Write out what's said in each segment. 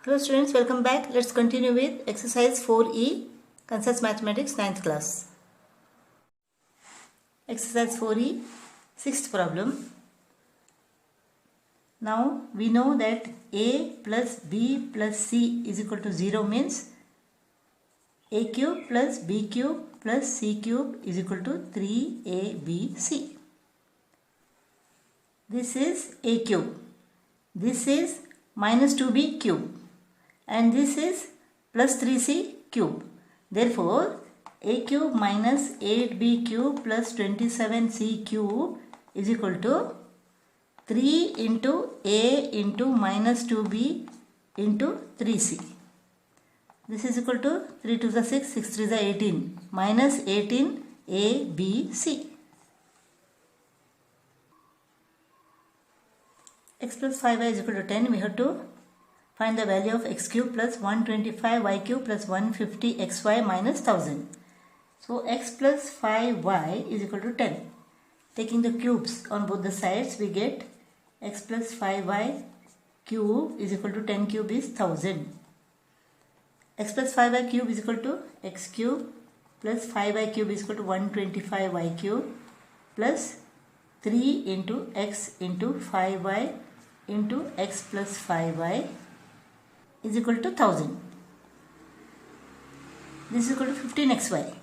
Hello students, welcome back. Let's continue with exercise 4E, Concepts Mathematics 9th class. Exercise 4E, 6th problem. Now we know that A plus B plus C is equal to 0 means A cube plus B cube plus C cube is equal to 3ABC. This is A cube. This is minus 2B cube. And this is plus 3c cube. Therefore, a cube minus 8b cube plus 27c cube is equal to 3 into a into minus 2b into 3c. This is equal to 3 to the 6, 6 3 the 18, minus 18 a, b, c. X plus 5y is equal to 10. We have to find the value of x cube plus 125 y cube plus 150 xy minus 1000. So x plus 5y is equal to 10. Taking the cubes on both the sides, we get x plus 5y cube is equal to 10 cube is 1000. X plus 5y cube is equal to x cube plus 5y cube is equal to 125y cube plus 3 into x into 5y into x plus 5y is equal to 1000. This is equal to 15xy.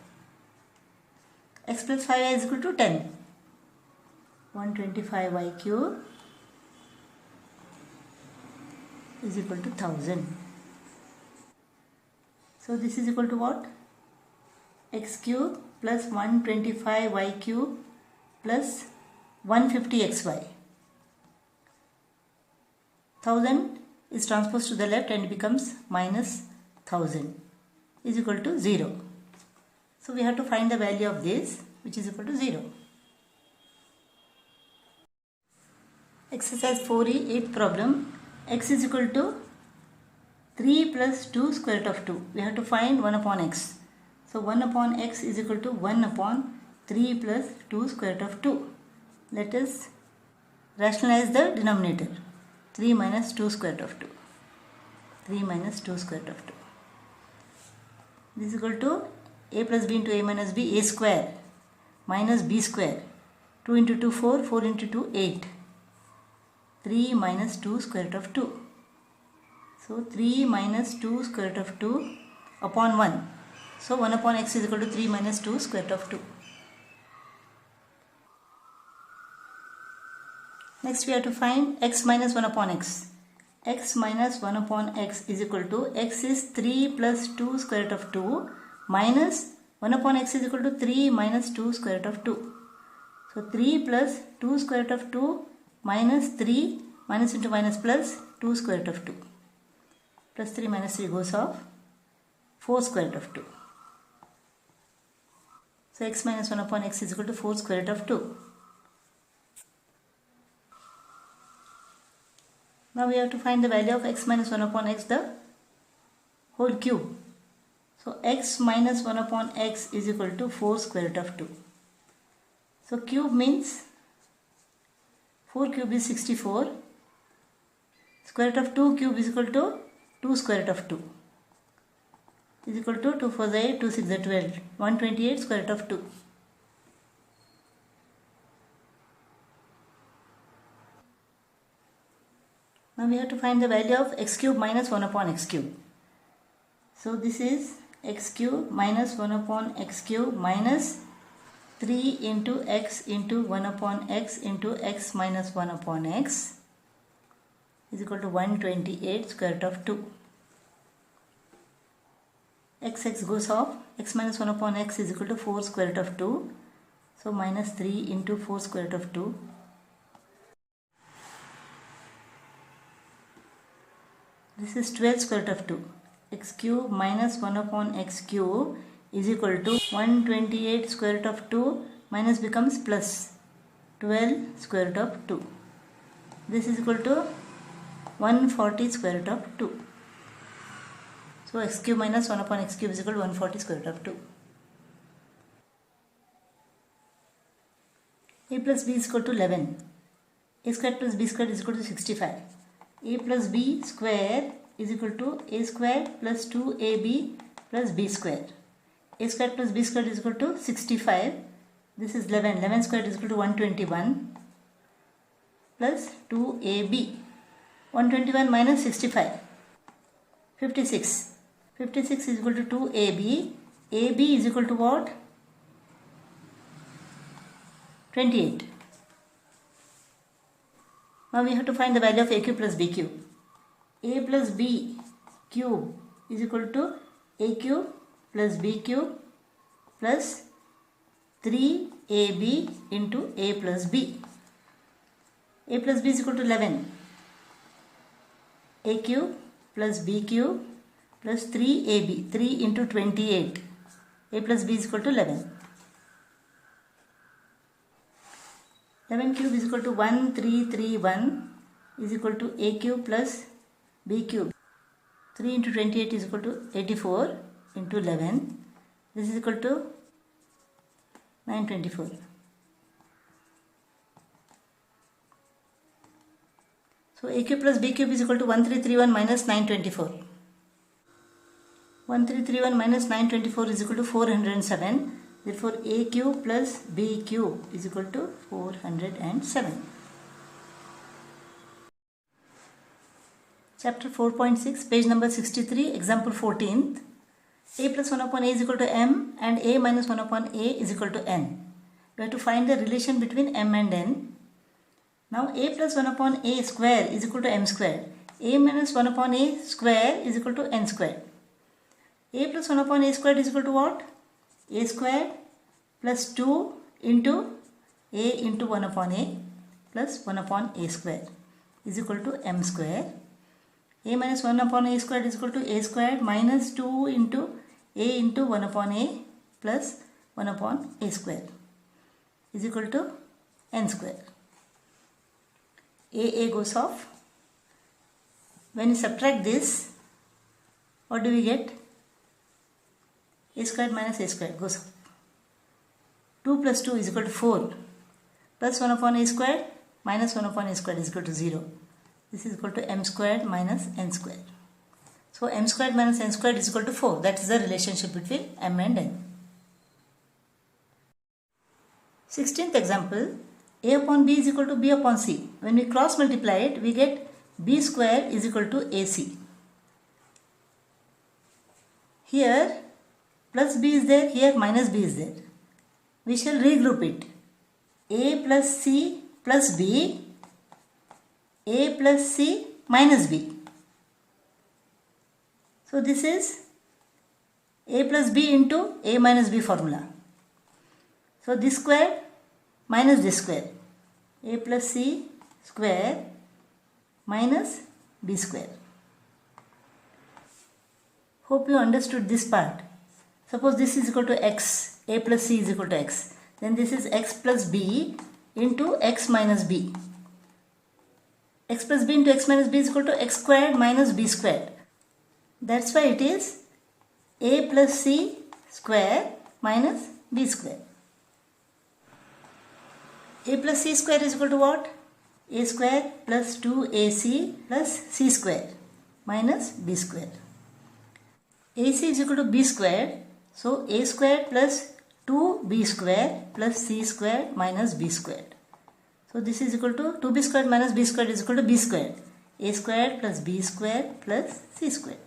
X plus 5y is equal to 10. 125y cube is equal to 1000. So this is equal to what? X cube plus 125y cube plus 150xy. 1000 is transposed to the left and becomes minus 1000 is equal to 0. So we have to find the value of this, which is equal to 0. Exercise 4E, 8th problem. X is equal to 3 plus 2 square root of 2. We have to find 1 upon x. So 1 upon x is equal to 1 upon 3 plus 2 square root of 2. Let us rationalize the denominator. 3 minus 2 square root of 2. 3 minus 2 square root of 2. This is equal to a plus b into a minus b, a square minus b square. 2 into 2, 4, 4 into 2, 8. 3 minus 2 square root of 2. So 3 minus 2 square root of 2 upon 1. So 1 upon x is equal to 3 minus 2 square root of 2. Next we have to find x minus 1 upon x. X minus 1 upon x is equal to x is 3 plus 2 square root of 2 minus 1 upon x is equal to 3 minus 2 square root of 2. So 3 plus 2 square root of 2 minus 3 minus into minus plus 2 square root of 2. Plus 3 minus 3 goes off 4 square root of 2. So x minus 1 upon x is equal to 4 square root of 2. Now we have to find the value of x minus 1 upon x, the whole cube. So x minus 1 upon x is equal to 4 square root of 2. So cube means 4 cube is 64. Square root of 2 cube is equal to 2 square root of 2. Is equal to 2 4 is 8, 2 6 is 12. 128 square root of 2. Now we have to find the value of x cube minus 1 upon x cube. So this is x cube minus 1 upon x cube minus 3 into x into 1 upon x into x minus 1 upon x is equal to 128 square root of 2. X goes off. X minus 1 upon x is equal to 4 square root of 2. So minus 3 into 4 square root of 2. This is 12 square root of 2. X cube minus 1 upon x cube is equal to 128 square root of 2 minus becomes plus 12 square root of 2. This is equal to 140 square root of 2. So x cube minus 1 upon x cube is equal to 140 square root of 2. A plus b is equal to 11. A square plus b square is equal to 65. A plus b square is equal to a square plus 2ab plus b square. A square plus b square is equal to 65. This is 11. 11 square is equal to 121 plus 2ab. 121 minus 65. 56. 56 is equal to 2ab. ab is equal to what? 28. Now we have to find the value of a cube plus b cube. A plus b cube is equal to a cube plus b cube plus 3ab into a plus b. A plus b is equal to 11. A cube plus b cube plus 3ab. 3 into 28. A plus b is equal to 11. 11 cube is equal to 1331 is equal to a cube plus b cube. 3 into 28 is equal to 84 into 11. This is equal to 924. So a cube plus b cube is equal to 1331 minus 924. 1331 minus 924 is equal to 407. Therefore a cube plus b cube is equal to 407. Chapter 4.6, page number 63, example 14th. A plus 1 upon a is equal to m and a minus 1 upon a is equal to n. We have to find the relation between m and n. Now a plus 1 upon a square is equal to m square. A minus 1 upon a square is equal to n square. A plus 1 upon a square is equal to what? A square plus 2 into a into 1 upon a plus 1 upon a square is equal to m square. A minus 1 upon a square is equal to a square minus 2 into a into 1 upon a plus 1 upon a square is equal to n square. A goes off. When you subtract this, what do we get? A square minus a square goes off. 2 plus 2 is equal to 4. Plus 1 upon a square minus 1 upon a square is equal to 0. This is equal to m squared minus n squared. So m squared minus n squared is equal to 4. That is the relationship between m and n. 16th example. A upon b is equal to b upon c. When we cross multiply it, we get b square is equal to ac. Here plus b is there, here minus b is there. We shall regroup it. A plus c plus b, a plus c minus b. So this is a plus b into a minus b formula. So this square minus this square. A plus c square minus b square. Hope you understood this part. Suppose this is equal to x, a plus c is equal to x. Then this is x plus b into x minus b. X plus b into x minus b is equal to x squared minus b squared. That's why it is a plus c square minus b square. A plus c square is equal to what? A square plus 2ac plus c square minus b square. AC is equal to b square. So a square plus 2b square plus c square minus b square. So this is equal to 2b square minus b square is equal to b square. A square plus b square plus c square.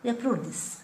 We have proved this.